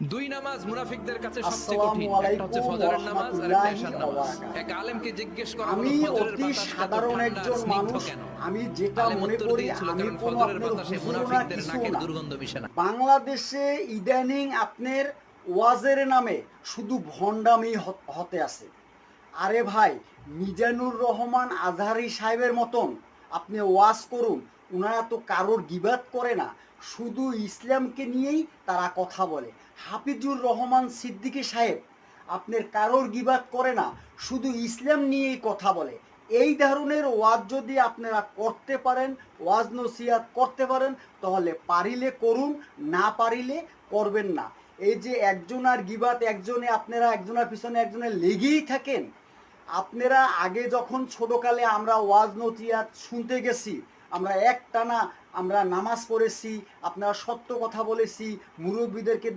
দুই নামাজ মুনাফিকদের কাছে সবচেয়ে আসসালামু কঠিন, একটা হচ্ছে আলাইকুম ফজরের নামাজ আর একটা ওয়ারাহমাতুল্লাহি এশার ওয়া নামাজ। বারাকাতুহু। এক আলেমকে জিজ্ঞেস করা হলো আমি ফজরের অতি বাতাসটা এত সাধারণ ঠান্ডা আর একজন স্নিগ্ধ মানুষ। কেন? আমি যেটা আলেম মনে উত্তর করি, দিয়েছিল আমি কারণ কোনো ফজরের আপনার বাতাসে হুজুর না, মুনাফিকদের কিছু নাকের না। দুর্গন্ধ মিশে না। বাংলাদেশে ইদানিং আপনার ওয়াজের নামে শুধু ভণ্ডামি হতে আছে। আরে ভাই, মিজানুর রহমান আজহারি সাহেবের মতন আপনি ওয়াজ করুন, ওনারা তো কারোর গিবাত করে না, শুধু ইসলামকে নিয়েই তারা কথা বলে। হাফিজুর রহমান সিদ্দিকী সাহেব আপনার কারোর গিবাত করে না, শুধু ইসলাম নিয়েই কথা বলে। এই ধরনের ওয়াজ যদি আপনারা করতে পারেন, ওয়াজ নসিহাত করতে পারেন, তাহলে পারিলে করুন, না পারিলে করবেন না। এই যে একজনের গিবাত একজনে, আপনারা একজনের পিছনে একজনে লেগেই থাকেন। আপনারা আগে যখন ছোটকালে আমরা ওয়াজ নসিহাত শুনতে গেছি, আমরা একটানা আমরা নামাজ পড়েছি, আপনারা সত্য কথা বলেছি, মুরব্বীদেরকে